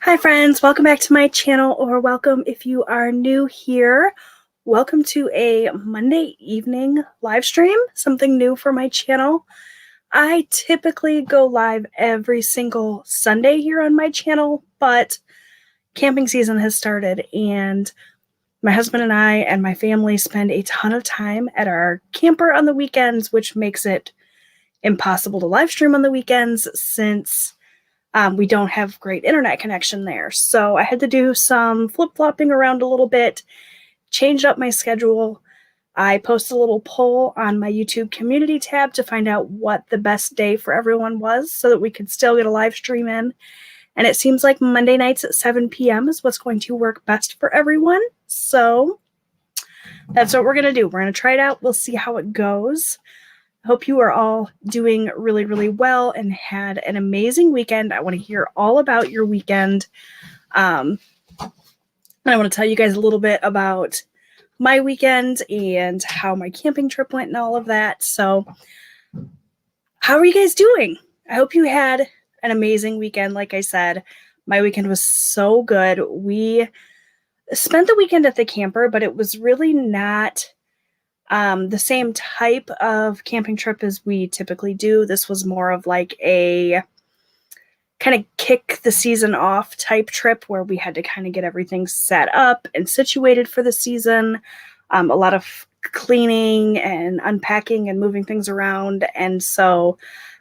Hi friends, welcome back to my channel, or welcome if you are new here. Welcome to a Monday evening live stream, something new for my channel. I typically go live every single Sunday here on my channel, but camping season has started and my husband and I and my family spend a ton of time at our camper on the weekends, which makes it impossible to live stream on the weekends since we don't have great internet connection there. So I had to do some flip-flopping around a little bit, changed up my schedule. I posted a little poll on my YouTube community tab to find out what the best day for everyone was so that we could still get a live stream in. And it seems like Monday nights at 7 p.m. is what's going to work best for everyone. So that's what we're going to do. We're going to try it out. We'll see how it goes. Hope you are all doing really, really well and had an amazing weekend. I want to hear all about your weekend. And I want to tell you guys a little bit about my weekend and how my camping trip went and all of that. So how are you guys doing? I hope you had an amazing weekend. Like I said, my weekend was so good. We spent the weekend at the camper, but it was really not the same type of camping trip as we typically do. This was more of like a kind of kick the season off type trip where we had to kind of get everything set up and situated for the season. A lot of cleaning and unpacking and moving things around. And so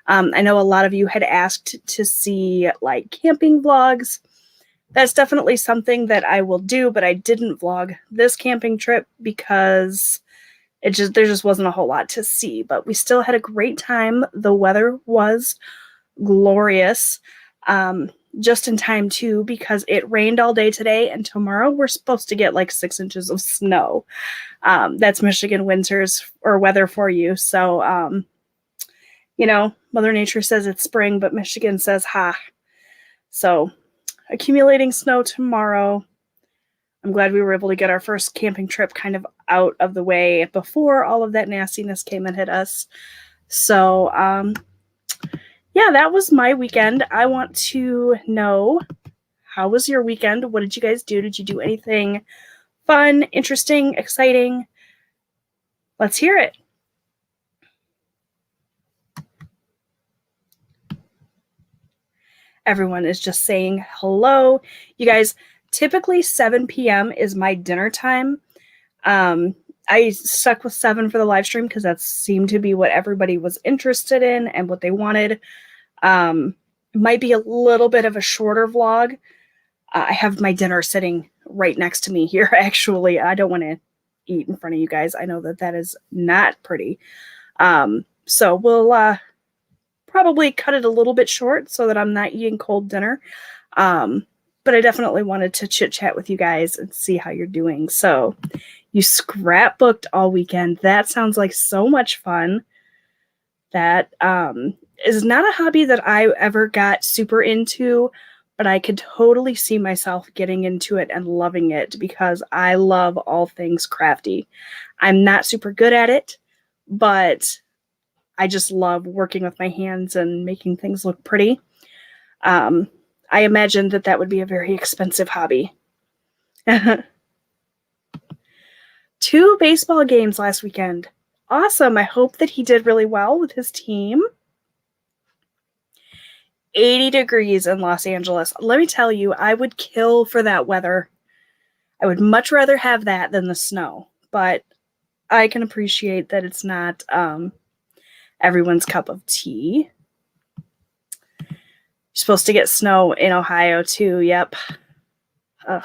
I know a lot of you had asked to see like camping vlogs. That's definitely something that I will do, but I didn't vlog this camping trip because there just wasn't a whole lot to see, but we still had a great time. The weather was glorious, just in time too, because it rained all day today, and tomorrow we're supposed to get like 6 inches of snow. That's Michigan winters or weather for you. So, you know, Mother Nature says it's spring, but Michigan says ha. So accumulating snow tomorrow. I'm glad we were able to get our first camping trip kind of out of the way before all of that nastiness came and hit us. So, yeah, that was my weekend. I want to know, how was your weekend? What did you guys do? Did you do anything fun, interesting, exciting? Let's hear it. Everyone is just saying hello. You guys, typically 7 p.m. is my dinner time. I stuck with 7 for the live stream because that seemed to be what everybody was interested in and what they wanted. Might be a little bit of a shorter vlog. I have my dinner sitting right next to me here, actually. I don't want to eat in front of you guys. I know that that is not pretty. So we'll probably cut it a little bit short so that I'm not eating cold dinner. But I definitely wanted to chit chat with you guys and see how you're doing. So you scrapbooked all weekend. That sounds like so much fun. That is not a hobby that I ever got super into, but I could totally see myself getting into it and loving it because I love all things crafty. I'm not super good at it, but I just love working with my hands and making things look pretty. I imagine that that would be a very expensive hobby. 2 baseball games last weekend. Awesome. I hope that he did really well with his team. 80 degrees in Los Angeles. Let me tell you, I would kill for that weather. I would much rather have that than the snow, but I can appreciate that it's not everyone's cup of tea. You're supposed to get snow in Ohio too. Yep. Ugh.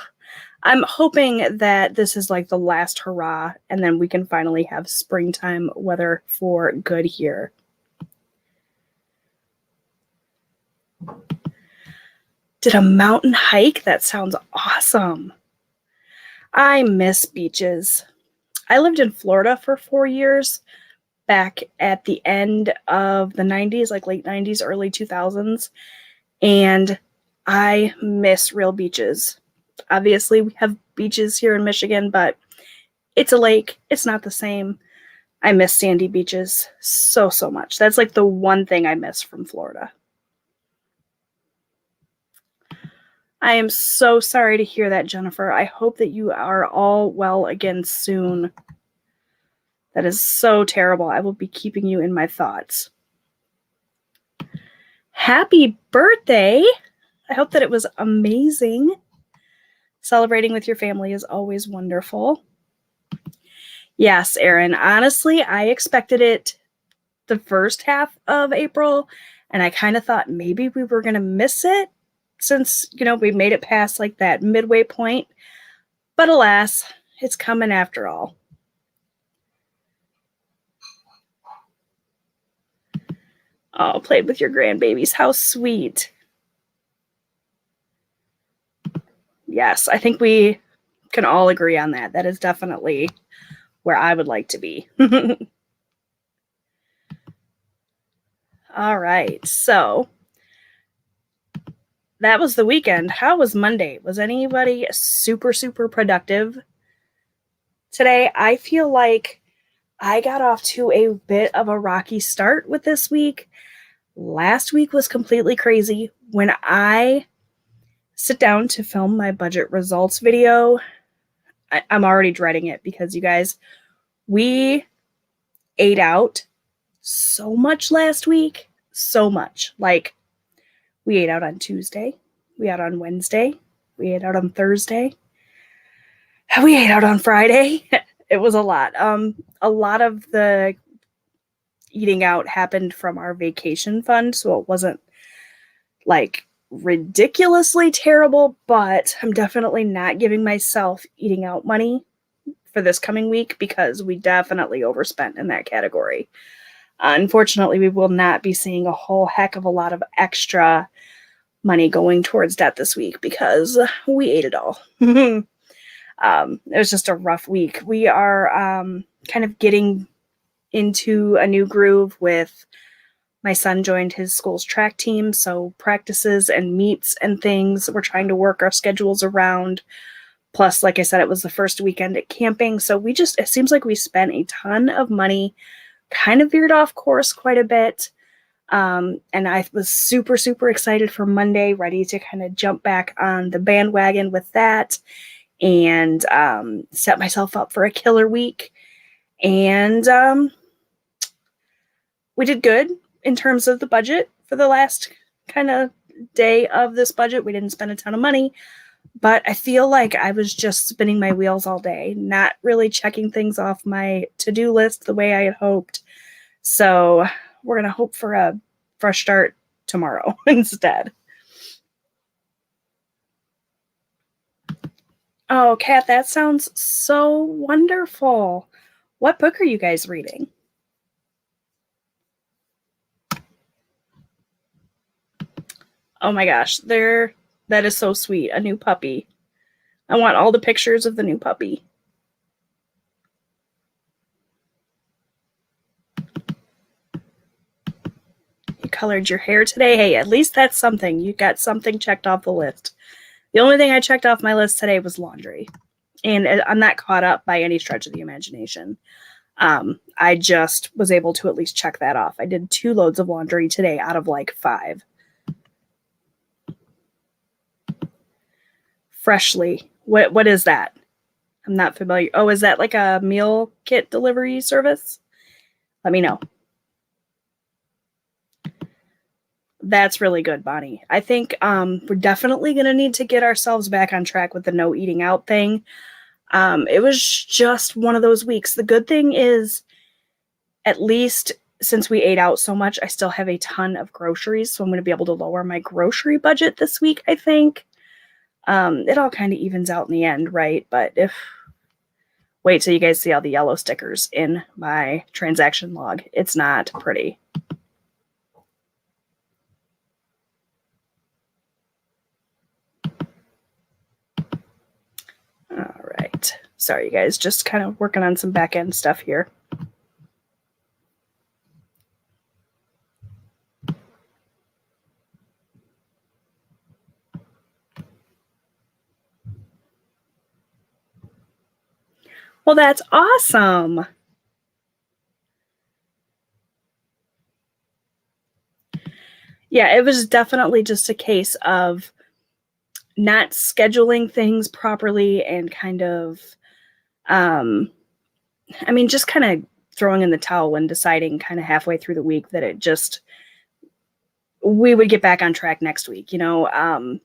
I'm hoping that this is like the last hurrah and then we can finally have springtime weather for good here. Did a mountain hike? That sounds awesome. I miss beaches. I lived in Florida for 4 years back at the end of the 90s, like late 90s, early 2000s. And I miss real beaches. Obviously, we have beaches here in Michigan, but it's a lake. It's not the same. I miss sandy beaches so, so much. That's like the one thing I miss from Florida. I am so sorry to hear that, Jennifer. I hope that you are all well again soon. That is so terrible. I will be keeping you in my thoughts. Happy birthday! I hope that it was amazing. Celebrating with your family is always wonderful. Yes, Erin. Honestly, I expected it the first half of April, and I kind of thought maybe we were going to miss it since, we made it past like that midway point. But alas, it's coming after all. Oh, played with your grandbabies. How sweet. Yes, I think we can all agree on that. That is definitely where I would like to be. All right, so that was the weekend. How was Monday? Was anybody super, super productive today? I feel like I got off to a bit of a rocky start with this week. Last week was completely crazy. When I sit down to film my budget results video, I'm already dreading it because, you guys, we ate out so much last week. So much. Like, we ate out on Tuesday. We ate out on Wednesday. We ate out on Thursday. We ate out on Friday. It was a lot. A lot of the eating out happened from our vacation fund, so it wasn't like ridiculously terrible, but I'm definitely not giving myself eating out money for this coming week because we definitely overspent in that category. Unfortunately, we will not be seeing a whole heck of a lot of extra money going towards debt this week because we ate it all. It was just a rough week. We are kind of getting into a new groove with my son joined his school's track team, so practices and meets and things we're trying to work our schedules around. Plus, like I said, it was the first weekend at camping, so it seems like we spent a ton of money, kind of veered off course quite a bit. And I was super, super excited for Monday, ready to kind of jump back on the bandwagon with that and set myself up for a killer week. And we did good in terms of the budget for the last kind of day of this budget. We didn't spend a ton of money, but I feel like I was just spinning my wheels all day, not really checking things off my to-do list the way I had hoped. So we're going to hope for a fresh start tomorrow instead. Oh, Kat, that sounds so wonderful. What book are you guys reading? Oh my gosh, that is so sweet. A new puppy. I want all the pictures of the new puppy. You colored your hair today? Hey, at least that's something. You got something checked off the list. The only thing I checked off my list today was laundry. And I'm not caught up by any stretch of the imagination. I just was able to at least check that off. I did 2 loads of laundry today out of like 5. Freshly. What is that? I'm not familiar. Oh, is that like a meal kit delivery service? Let me know. That's really good, Bonnie. I think we're definitely going to need to get ourselves back on track with the no eating out thing. It was just one of those weeks. The good thing is, at least since we ate out so much, I still have a ton of groceries, so I'm going to be able to lower my grocery budget this week, I think. It all kind of evens out in the end, right? But wait till you guys see all the yellow stickers in my transaction log. It's not pretty. All right. Sorry, you guys. Just kind of working on some back end stuff here. Well, that's awesome. Yeah, it was definitely just a case of not scheduling things properly and kind of, just kind of throwing in the towel and deciding kind of halfway through the week that we would get back on track next week. I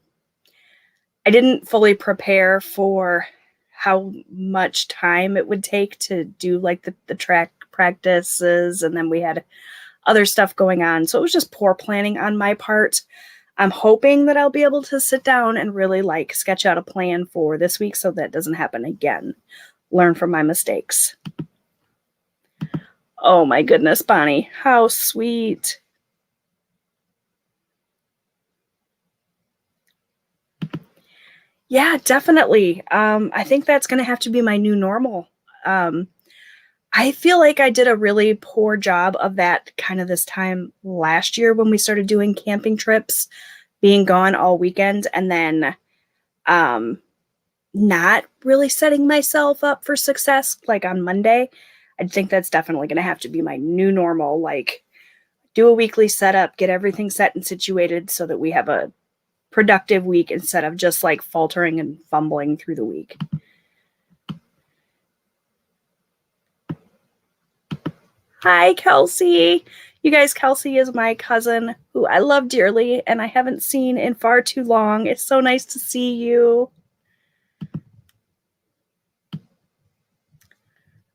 didn't fully prepare for how much time it would take to do like the track practices, and then we had other stuff going on. So it was just poor planning on my part. I'm hoping that I'll be able to sit down and really like sketch out a plan for this week so that doesn't happen again. Learn from my mistakes. Oh my goodness, Bonnie, how sweet. Yeah, definitely. I think that's going to have to be my new normal. I feel like I did a really poor job of that kind of this time last year when we started doing camping trips, being gone all weekend, and then not really setting myself up for success like on Monday. I think that's definitely going to have to be my new normal, like do a weekly setup, get everything set and situated so that we have a productive week instead of just like faltering and fumbling through the week. Hi, Kelsey. You guys, Kelsey is my cousin who I love dearly and I haven't seen in far too long. It's so nice to see you.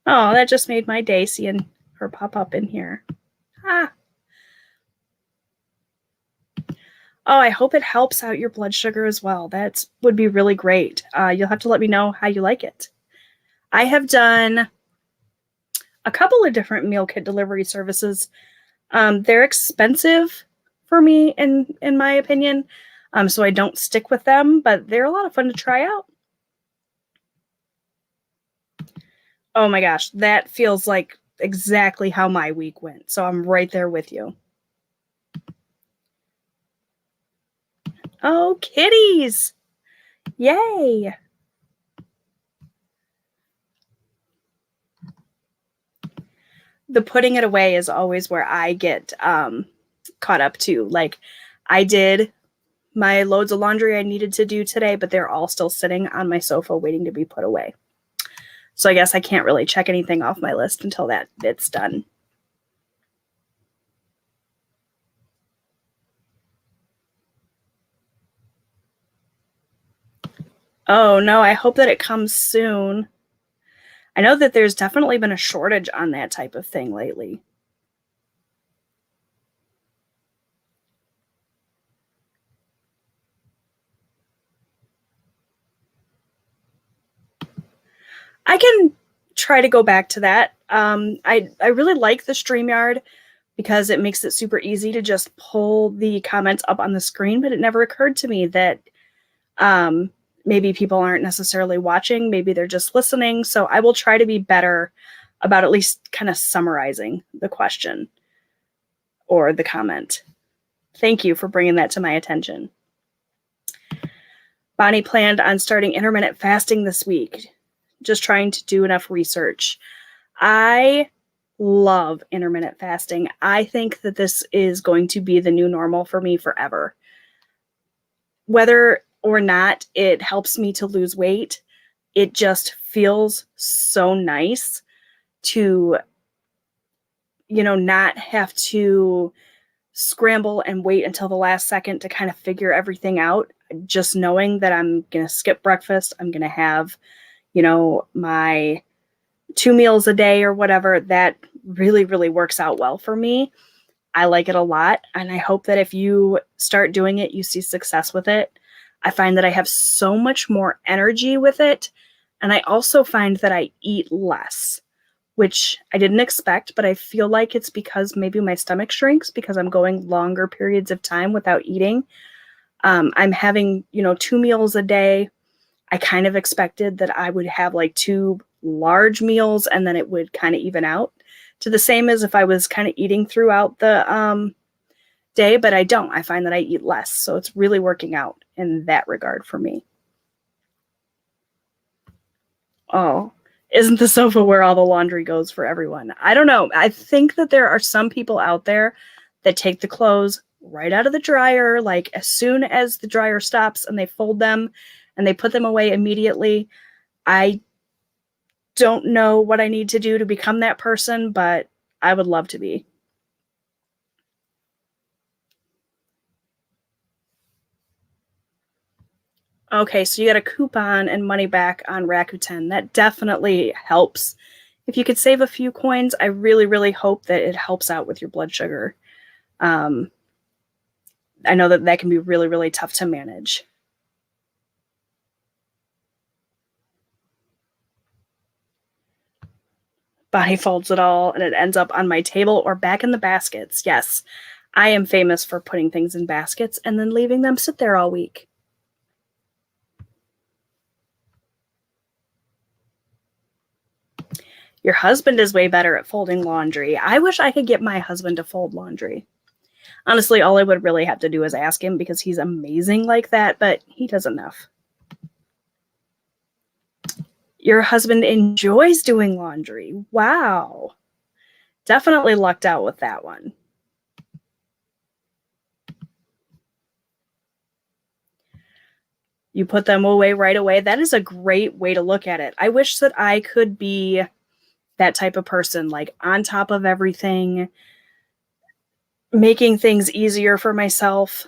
Oh, that just made my day seeing her pop up in here. Ah. Oh, I hope it helps out your blood sugar as well. That would be really great. You'll have to let me know how you like it. I have done a couple of different meal kit delivery services. They're expensive for me, in my opinion, so I don't stick with them, but they're a lot of fun to try out. Oh my gosh, that feels like exactly how my week went, so I'm right there with you. Oh, kitties! Yay! The putting it away is always where I get caught up too. Like, I did my loads of laundry I needed to do today, but they're all still sitting on my sofa waiting to be put away. So I guess I can't really check anything off my list until it's done. Oh no, I hope that it comes soon. I know that there's definitely been a shortage on that type of thing lately. I can try to go back to that. I really like the StreamYard because it makes it super easy to just pull the comments up on the screen, but it never occurred to me that maybe people aren't necessarily watching, maybe they're just listening. So I will try to be better about at least kind of summarizing the question or the comment. Thank you for bringing that to my attention. Bonnie planned on starting intermittent fasting this week, just trying to do enough research. I love intermittent fasting. I think that this is going to be the new normal for me forever. Whether or not it helps me to lose weight, it just feels so nice to, not have to scramble and wait until the last second to kind of figure everything out. Just knowing that I'm going to skip breakfast, I'm going to have, my 2 meals a day or whatever, that really, really works out well for me. I like it a lot. And I hope that if you start doing it, you see success with it. I find that I have so much more energy with it. And I also find that I eat less, which I didn't expect, but I feel like it's because maybe my stomach shrinks because I'm going longer periods of time without eating. I'm having, 2 meals a day. I kind of expected that I would have like 2 large meals and then it would kind of even out to the same as if I was kind of eating throughout the day, but I don't. I find that I eat less. So it's really working out in that regard for me. Oh, isn't the sofa where all the laundry goes for everyone? I don't know. I think that there are some people out there that take the clothes, right out of the dryer, like as soon as the dryer stops, and they fold them and they put them away immediately. I don't know what I need to do to become that person, but I would love to be. Okay, so you got a coupon and money back on Rakuten. That definitely helps. If you could save a few coins, I really, really hope that it helps out with your blood sugar. I know that can be really, really tough to manage. Bonnie folds it all and it ends up on my table or back in the baskets. Yes, I am famous for putting things in baskets and then leaving them sit there all week. Your husband is way better at folding laundry. I wish I could get my husband to fold laundry. Honestly, all I would really have to do is ask him because he's amazing like that, but he does enough. Your husband enjoys doing laundry. Wow. Definitely lucked out with that one. You put them away right away. That is a great way to look at it. I wish that I could be that type of person, like on top of everything, making things easier for myself.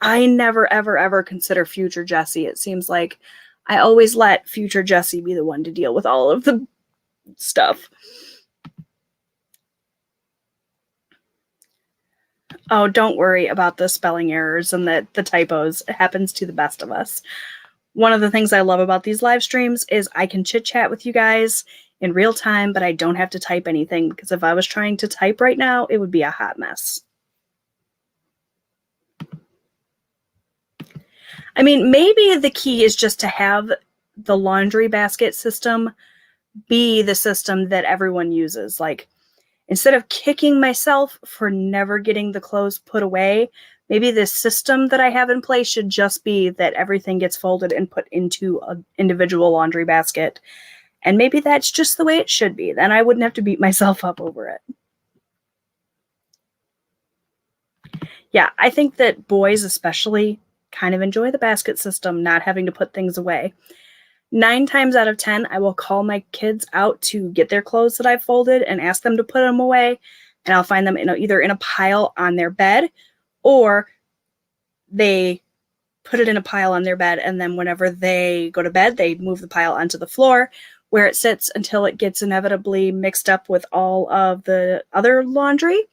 I never, ever, ever consider future Jessie. It seems like I always let future Jessie be the one to deal with all of the stuff. Oh, don't worry about the spelling errors and the typos. It happens to the best of us. One of the things I love about these live streams is I can chit chat with you guys in real time, but I don't have to type anything, because if I was trying to type right now, it would be a hot mess. I mean, maybe the key is just to have the laundry basket system be the system that everyone uses. Like, instead of kicking myself for never getting the clothes put away, maybe this system that I have in place should just be that everything gets folded and put into an individual laundry basket. And maybe that's just the way it should be. Then I wouldn't have to beat myself up over it. Yeah, I think that boys especially kind of enjoy the basket system, not having to put things away. 9 times out of 10, I will call my kids out to get their clothes that I've folded and ask them to put them away. And I'll find them either in a pile on their bed, or they put it in a pile on their bed. And then whenever they go to bed, they move the pile onto the floor where it sits until it gets inevitably mixed up with all of the other laundry.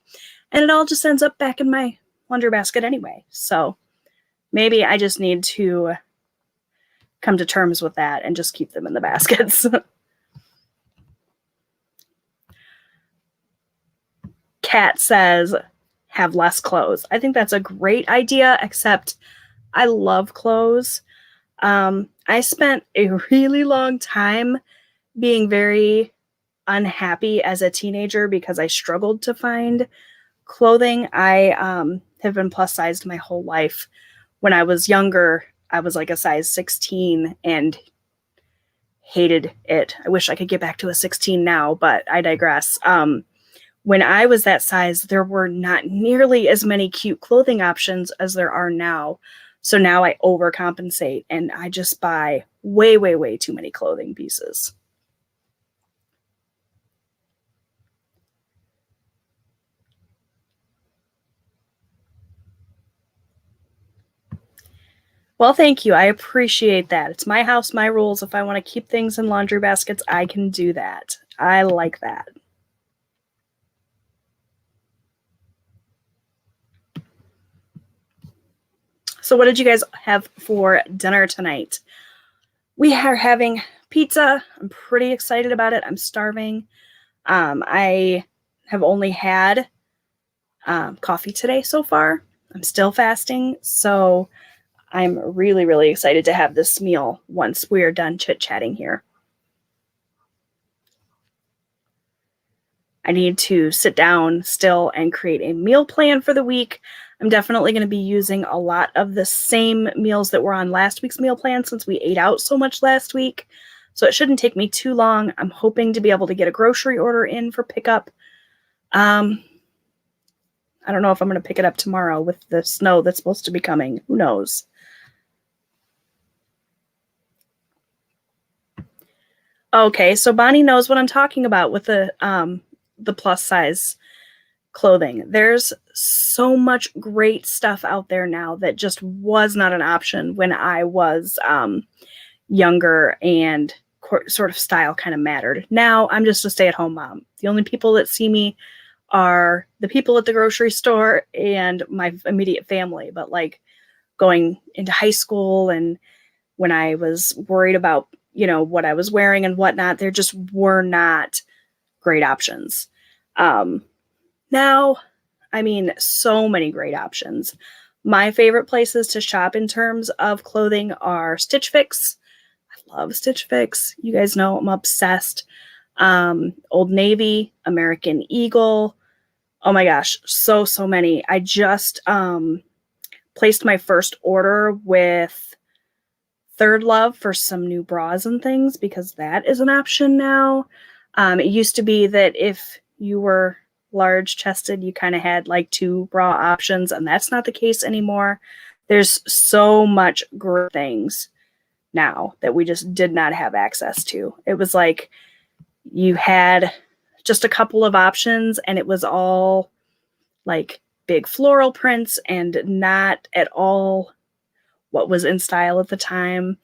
And it all just ends up back in my laundry basket anyway. So maybe I just need to come to terms with that and just keep them in the baskets. Kat says, have less clothes. I think that's a great idea, except I love clothes. I spent a really long time being very unhappy as a teenager because I struggled to find clothing. I have been plus sized my whole life. When I was younger, I was like a size 16 and hated it. I wish I could get back to a 16 now, but I digress. When I was that size, there were not nearly as many cute clothing options as there are now. So now I overcompensate and I just buy way, way, way too many clothing pieces. Well, thank you. I appreciate that. It's my house, my rules. If I want to keep things in laundry baskets, I can do that. I like that. So what did you guys have for dinner tonight? We are having pizza. I'm pretty excited about it. I'm starving. I have only had coffee today so far. I'm still fasting, so I'm really, really excited to have this meal once we're done chit-chatting here. I need to sit down still and create a meal plan for the week. I'm definitely going to be using a lot of the same meals that were on last week's meal plan since we ate out so much last week. So it shouldn't take me too long. I'm hoping to be able to get a grocery order in for pickup. I don't know if I'm going to pick it up tomorrow with the snow that's supposed to be coming. Who knows? Okay, so Bonnie knows what I'm talking about with the plus size clothing. There's so much great stuff out there now that just was not an option when I was younger and sort of style kind of mattered. Now I'm just a stay-at-home mom. The only people that see me are the people at the grocery store and my immediate family. But like going into high school and when I was worried about, you know, what I was wearing and whatnot, there just were not great options. Now, I mean, so many great options. My favorite places to shop in terms of clothing are Stitch Fix. I love Stitch Fix. You guys know I'm obsessed. Old Navy, American Eagle. Oh my gosh, so many. I just placed my first order with Third Love for some new bras and things because that is an option now. It used to be that if you were large chested, you kind of had like 2 bra options, and that's not the case anymore. There's so much great things now that we just did not have access to. It was like you had just a couple of options and it was all like big floral prints and not at all what was in style at the time.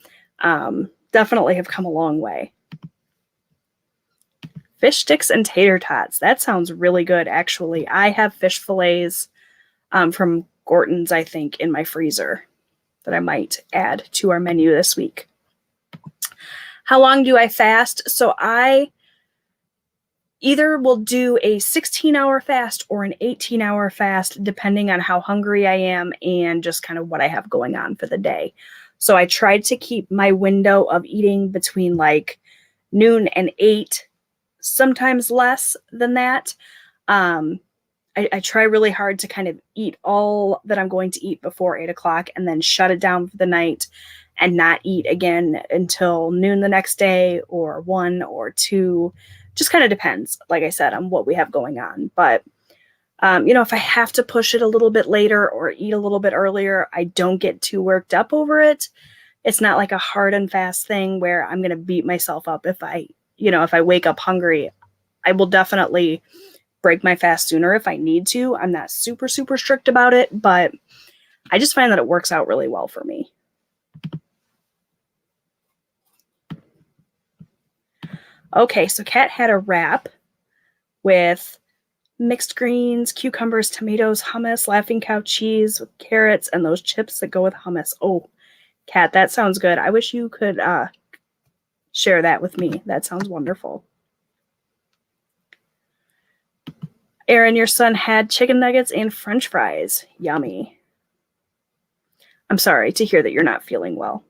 Definitely have come a long way. Fish sticks and tater tots. That sounds really good, actually. I have fish fillets from Gorton's, I think, in my freezer that I might add to our menu this week. How long do I fast? So I either will do a 16-hour fast or an 18-hour fast, depending on how hungry I am and just kind of what I have going on for the day. So I tried to keep my window of eating between like noon and 8, sometimes less than that. I try really hard to kind of eat all that I'm going to eat before 8 o'clock and then shut it down for the night and not eat again until noon the next day or 1 or 2. Just kind of depends, like I said, on what we have going on. But, you know, if I have to push it a little bit later or eat a little bit earlier, I don't get too worked up over it. It's not like a hard and fast thing where I'm going to beat myself up if I wake up hungry. I will definitely break my fast sooner if I need to. I'm not super strict about it, but I just find that it works out really well for me. Okay, so Kat had a wrap with mixed greens, cucumbers, tomatoes, hummus, Laughing Cow cheese with carrots, and those chips that go with hummus. Oh, Kat, that sounds good. I wish you could share that with me. That sounds wonderful. Erin, your son had chicken nuggets and French fries. Yummy. I'm sorry to hear that you're not feeling well.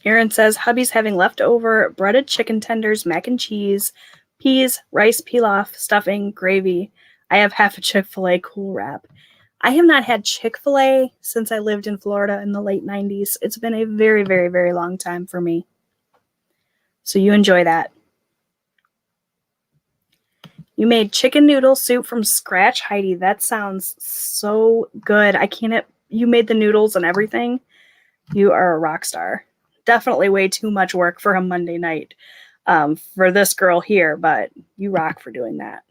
Erin says, hubby's having leftover breaded chicken tenders, mac and cheese, peas, rice, pilaf, stuffing, gravy. I have half a Chick-fil-A Cool Wrap. I have not had Chick-fil-A since I lived in Florida in the late 90s. It's been a very, very, very long time for me. So you enjoy that. You made chicken noodle soup from scratch, Heidi. That sounds so good. You made the noodles and everything. You are a rock star. Definitely way too much work for a Monday night for this girl here, but you rock for doing that.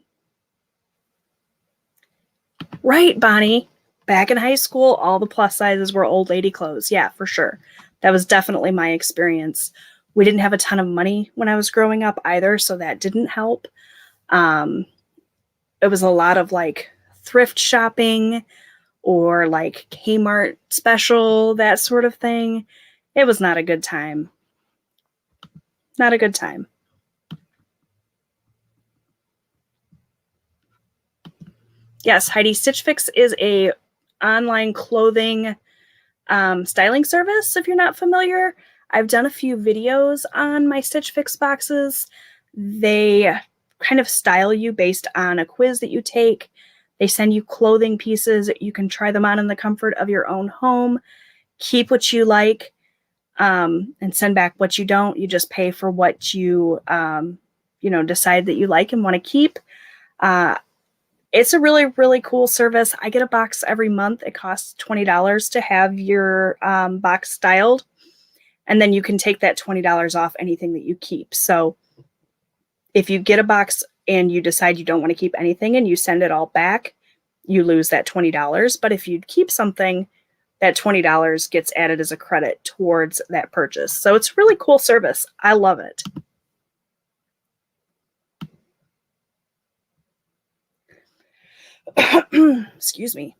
Right, Bonnie. Back in high school, all the plus sizes were old lady clothes. Yeah, for sure. That was definitely my experience. We didn't have a ton of money when I was growing up either, so that didn't help. It was a lot of like thrift shopping or like Kmart special, that sort of thing. It was not a good time. Not a good time. Yes, Heidi, Stitch Fix is a online clothing styling service, if you're not familiar. I've done a few videos on my Stitch Fix boxes. They kind of style you based on a quiz that you take. They send you clothing pieces. You can try them on in the comfort of your own home. keep what you like and send back what you don't. You just pay for what you, decide that you like and want to keep. It's a really, really cool service. I get a box every month. It costs $20 to have your box styled. And then you can take that $20 off anything that you keep. So if you get a box and you decide you don't want to keep anything and you send it all back, you lose that $20. But if you keep something, that $20 gets added as a credit towards that purchase. So it's a really cool service. I love it. Excuse me.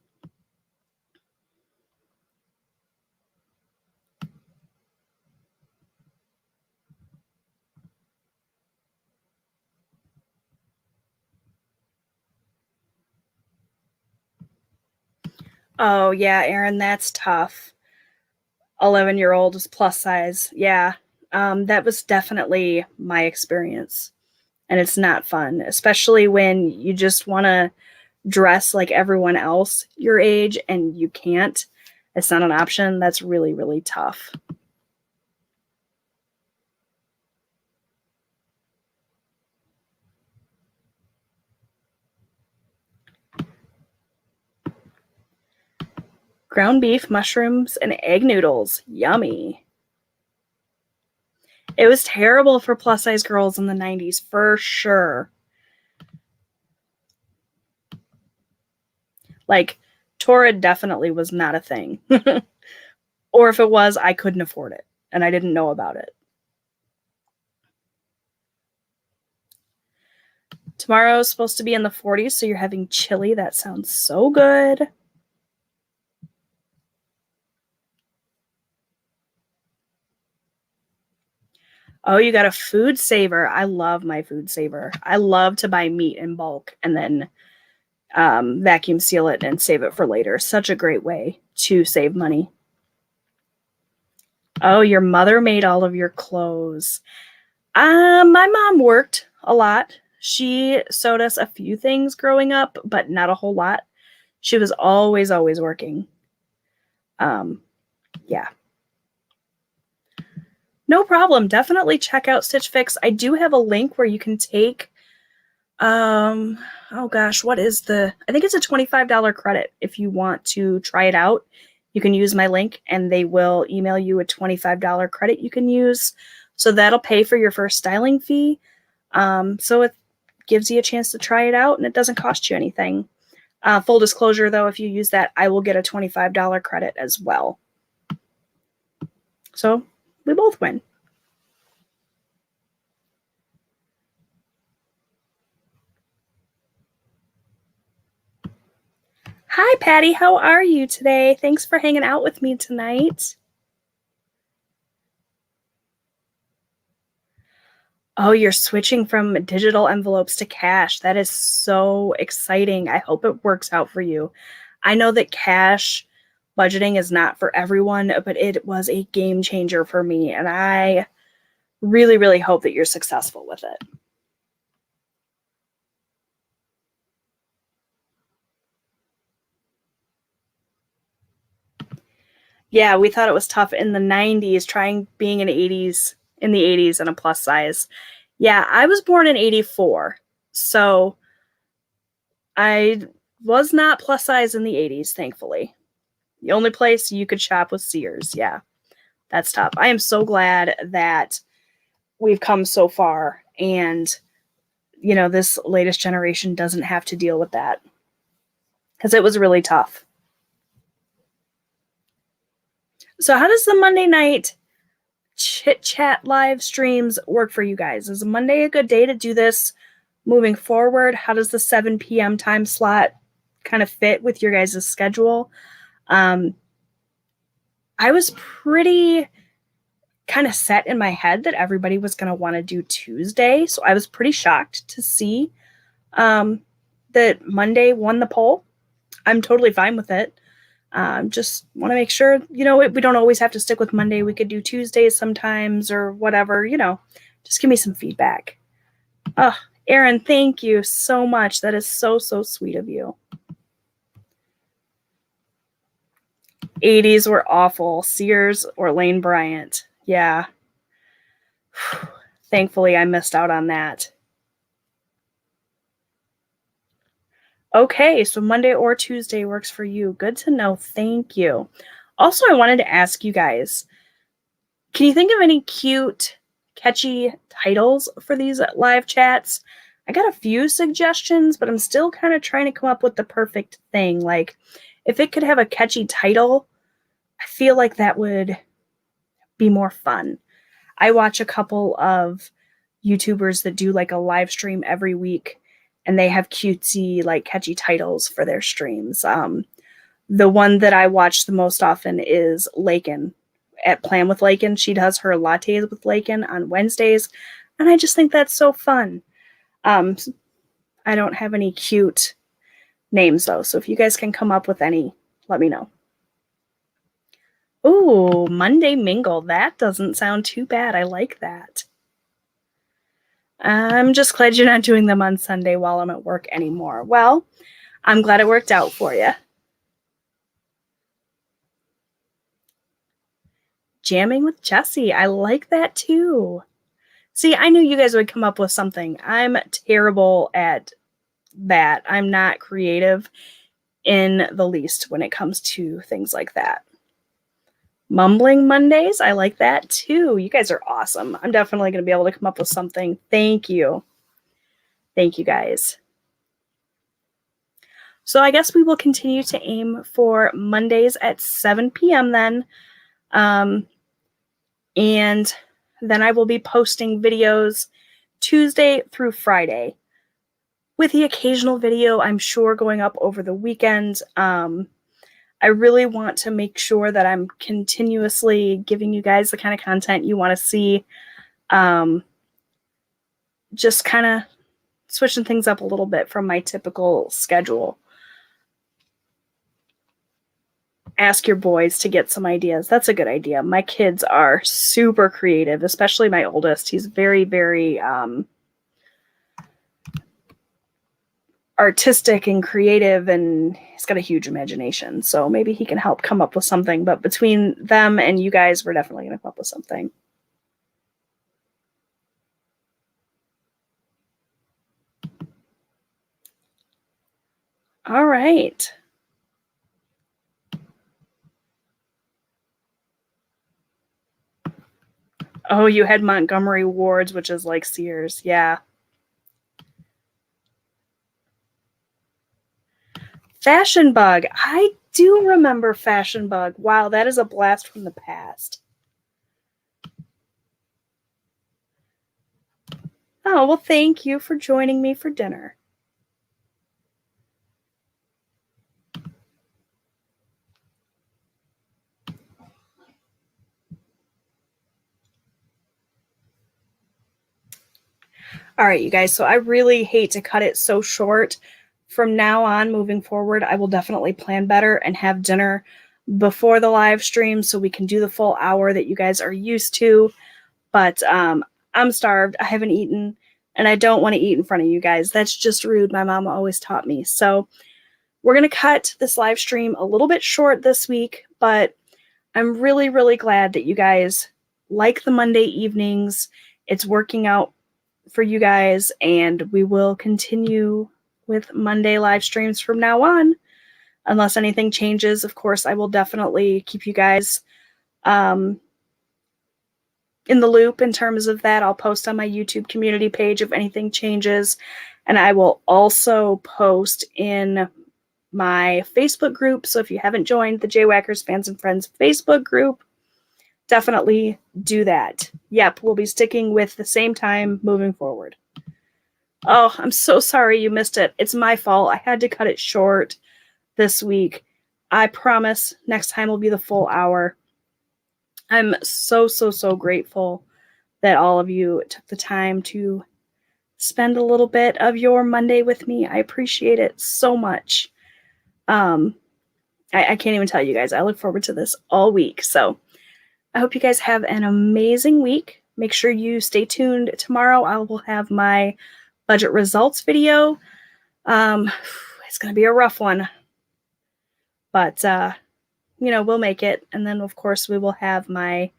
Oh, yeah, Erin, that's tough. 11-year-old is plus size. Yeah, that was definitely my experience. And it's not fun, especially when you just want to dress like everyone else your age and you can't. It's not an option. That's really, really tough. Ground beef, mushrooms, and egg noodles. Yummy. It was terrible for plus size girls in the 90s, for sure. Like, Torrid definitely was not a thing. Or if it was, I couldn't afford it, and I didn't know about it. Tomorrow is supposed to be in the 40s, so you're having chili. That sounds so good. Oh, you got a food saver. I love my food saver. I love to buy meat in bulk and then vacuum seal it and save it for later. Such a great way to save money. Oh, your mother made all of your clothes. My mom worked a lot. She sewed us a few things growing up, but not a whole lot. She was always, always working. Yeah. No problem. Definitely check out Stitch Fix. I do have a link where you can take, oh gosh, what is I think it's a $25 credit if you want to try it out. You can use my link and they will email you a $25 credit you can use. So that'll pay for your first styling fee. So it gives you a chance to try it out and it doesn't cost you anything. Full disclosure though, if you use that, I will get a $25 credit as well. So we both win. Hi, Patty. How are you today? Thanks for hanging out with me tonight. Oh, you're switching from digital envelopes to cash. That is so exciting. I hope it works out for you. I know that cash budgeting is not for everyone, but it was a game changer for me, and I really, really hope that you're successful with it. Yeah, we thought it was tough in the 90s, trying being in the 80s and a plus size. Yeah, I was born in 84, so I was not plus size in the 80s, thankfully. The only place you could shop was Sears. Yeah, that's tough. I am so glad that we've come so far and, this latest generation doesn't have to deal with that because it was really tough. So how does the Monday night chit chat live streams work for you guys? Is Monday a good day to do this moving forward? How does the 7 p.m. time slot kind of fit with your guys' schedule? I was pretty kind of set in my head that everybody was going to want to do Tuesday. So I was pretty shocked to see that Monday won the poll. I'm totally fine with it. Just want to make sure, we don't always have to stick with Monday. We could do Tuesdays sometimes or whatever, just give me some feedback. Oh, Erin, thank you so much. That is so, so sweet of you. 80s were awful. Sears or Lane Bryant. Yeah. Thankfully, I missed out on that. Okay, so Monday or Tuesday works for you. Good to know. Thank you. Also, I wanted to ask you guys, can you think of any cute, catchy titles for these live chats? I got a few suggestions, but I'm still kind of trying to come up with the perfect thing. Like, if it could have a catchy title, I feel like that would be more fun. I watch a couple of YouTubers that do like a live stream every week, and they have cutesy, like catchy titles for their streams. The one that I watch the most often is Lakin at Plan with Lakin. She does her lattes with Lakin on Wednesdays, and I just think that's so fun. I don't have any cute names though, so if you guys can come up with any, let me know. Ooh, Monday Mingle. That doesn't sound too bad. I like that. I'm just glad you're not doing them on Sunday while I'm at work anymore. Well, I'm glad it worked out for you. Jamming with Jessie. I like that too. See, I knew you guys would come up with something. I'm terrible at that. I'm not creative in the least when it comes to things like that. Mumbling Mondays. I like that too. You guys are awesome. I'm definitely going to be able to come up with something. Thank you. Thank you guys. So I guess we will continue to aim for Mondays at 7 p.m. then. And then I will be posting videos Tuesday through Friday, with the occasional video, I'm sure, going up over the weekend. I really want to make sure that I'm continuously giving you guys the kind of content you want to see. Just kind of switching things up a little bit from my typical schedule. Ask your boys to get some ideas. That's a good idea. My kids are super creative, especially my oldest. He's very, very artistic and creative, and he's got a huge imagination. So maybe he can help come up with something. But between them and you guys, we're definitely going to come up with something. All right. Oh, you had Montgomery Ward's, which is like Sears. Yeah. Fashion Bug. I do remember Fashion Bug. Wow, that is a blast from the past. Oh, well, thank you for joining me for dinner. All right, you guys, so I really hate to cut it so short. From now on, moving forward, I will definitely plan better and have dinner before the live stream so we can do the full hour that you guys are used to. But I'm starved. I haven't eaten, and I don't want to eat in front of you guys. That's just rude. My mom always taught me. So we're going to cut this live stream a little bit short this week, but I'm really, really glad that you guys like the Monday evenings. It's working out for you guys, and we will continue with Monday live streams from now on. Unless anything changes, of course, I will definitely keep you guys in the loop in terms of that. I'll post on my YouTube community page if anything changes, and I will also post in my Facebook group. So if you haven't joined the Jwhackers Fans and Friends Facebook group, definitely do that. Yep, we'll be sticking with the same time moving forward. Oh, I'm so sorry you missed it. It's my fault. I had to cut it short this week. I promise next time will be the full hour. I'm so, so, so grateful that all of you took the time to spend a little bit of your Monday with me. I appreciate it so much. I can't even tell you guys. I look forward to this all week. So I hope you guys have an amazing week. Make sure you stay tuned. Tomorrow I will have my budget results video. It's going to be a rough one. But we'll make it. And then, of course, we will have my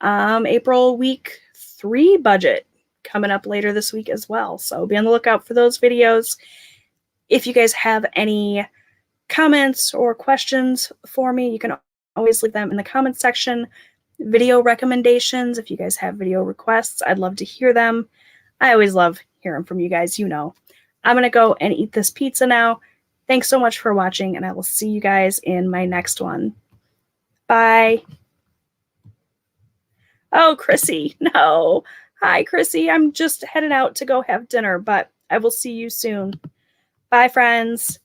April week 3 budget coming up later this week as well. So be on the lookout for those videos. If you guys have any comments or questions for me, you can always leave them in the comments section. Video recommendations, if you guys have video requests, I'd love to hear them. I always love hearing from you guys, I'm going to go and eat this pizza now. Thanks so much for watching, and I will see you guys in my next one. Bye. Oh, Chrissy, no. Hi, Chrissy. I'm just heading out to go have dinner, but I will see you soon. Bye, friends.